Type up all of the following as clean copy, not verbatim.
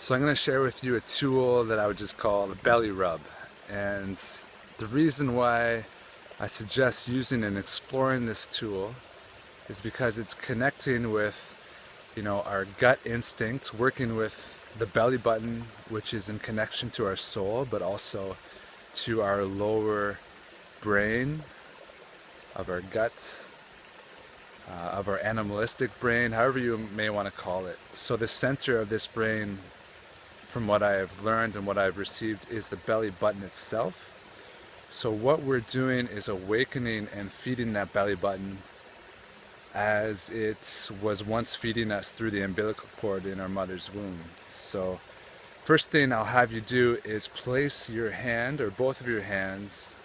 So I'm going to share with you a tool that I would just call the belly rub. And the reason why I suggest using and exploring this tool is because it's connecting with, our gut instincts, working with the belly button, which is in connection to our soul, but also to our lower brain of our guts, of our animalistic brain, however you may want to call it. So the center of this brain, from what I have learned and what I've received, is the belly button itself. So what we're doing is awakening and feeding that belly button as it was once feeding us through the umbilical cord in our mother's womb. So first thing I'll have you do is place your hand or both of your hands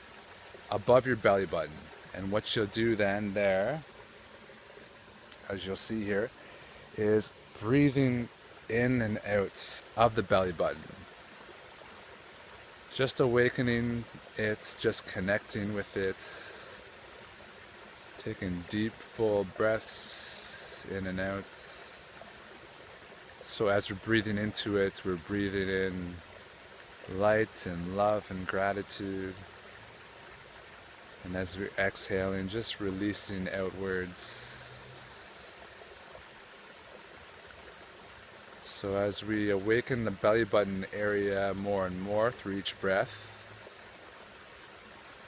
above your belly button. And what you'll do then there, as you'll see here, is breathing in and out of the belly button. Just awakening it, just connecting with it, taking deep, full breaths in and out. So as we're breathing into it, we're breathing in light and love and gratitude. And as we're exhaling, just releasing outwards. So as we awaken the belly button area more and more through each breath,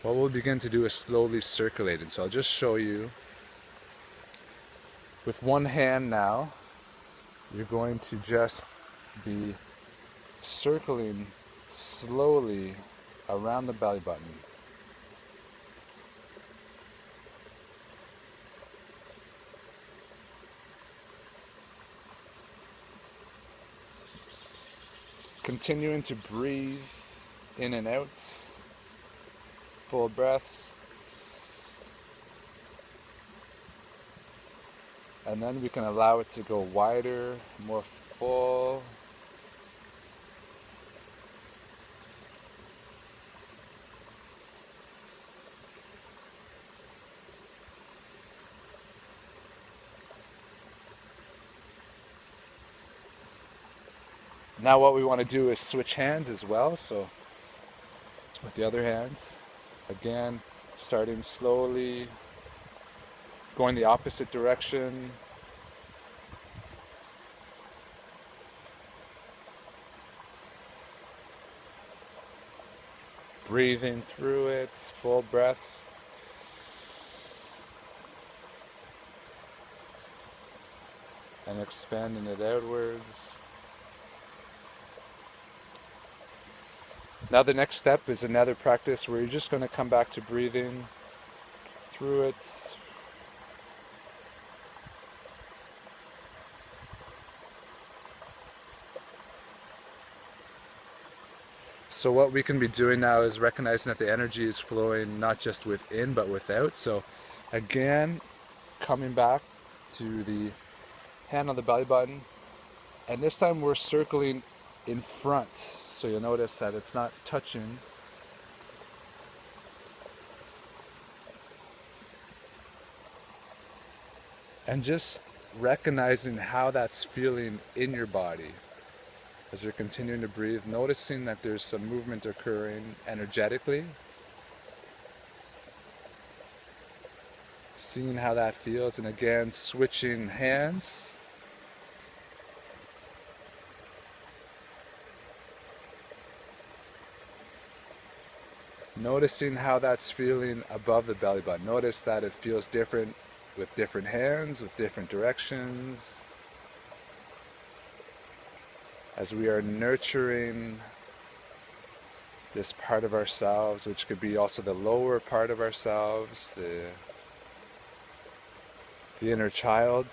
what we'll begin to do is slowly circulate it. So I'll just show you. With one hand now, you're going to just be circling slowly around the belly button. Continuing to breathe in and out, full breaths. And then we can allow it to go wider, more full. Now what we want to do is switch hands as well. So with the other hands, again, starting slowly, going the opposite direction. Breathing through it, full breaths. And expanding it outwards. Now the next step is another practice where you're just going to come back to breathing through it. So what we can be doing now is recognizing that the energy is flowing not just within but without. So again, coming back to the hand on the belly button, and this time we're circling in front. So you'll notice that it's not touching. And just recognizing how that's feeling in your body. As you're continuing to breathe, noticing that there's some movement occurring energetically. Seeing how that feels, and again, switching hands. Noticing how that's feeling above the belly button. Notice that it feels different with different hands, with different directions. As we are nurturing this part of ourselves, which could be also the lower part of ourselves, the inner child,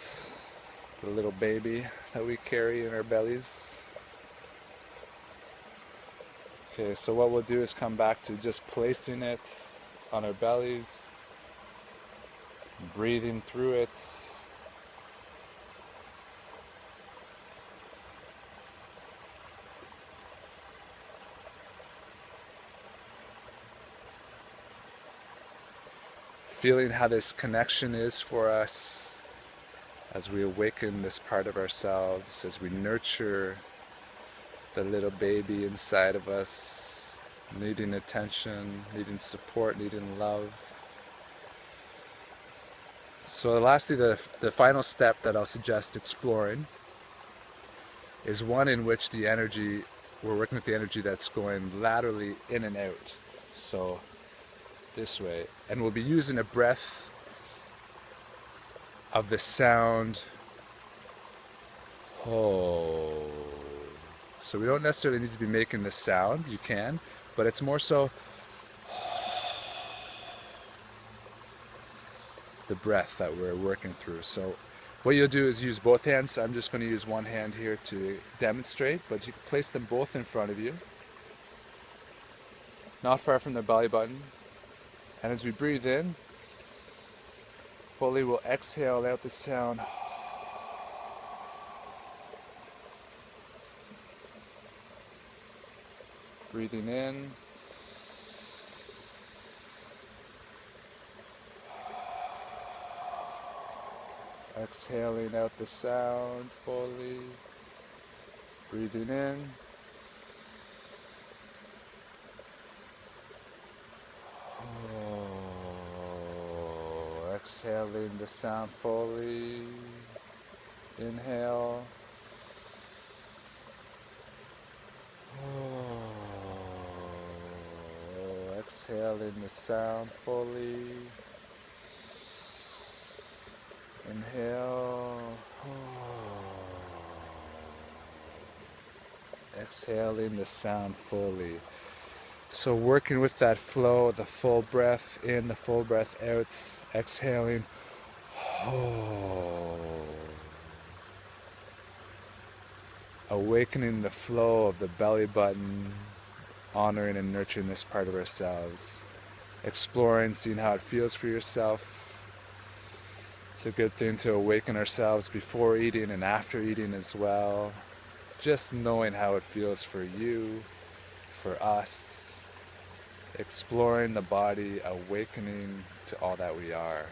the little baby that we carry in our bellies. Okay, so what we'll do is come back to just placing it on our bellies, breathing through it. Feeling how this connection is for us as we awaken this part of ourselves, as we nurture the little baby inside of us, needing attention, needing support, needing love. So lastly, the final step that I'll suggest exploring is one in which the energy, we're working with the energy that's going laterally in and out. So this way. And we'll be using a breath of the sound ho. So we don't necessarily need to be making the sound, you can, but it's more so the breath that we're working through. So what you'll do is use both hands. So I'm just going to use one hand here to demonstrate, but you can place them both in front of you, not far from the belly button. And as we breathe in, fully we'll exhale out the sound. Breathing in. Exhaling out the sound fully. Breathing in. Exhaling the sound fully. Inhale. Exhaling the sound fully. Inhale. Exhaling the sound fully. So working with that flow, the full breath in, the full breath out, exhaling. Awakening the flow of the belly button, honoring and nurturing this part of ourselves. Exploring, seeing how it feels for yourself. It's a good thing to awaken ourselves before eating and after eating as well. Just knowing how it feels for you, for us. Exploring the body, awakening to all that we are.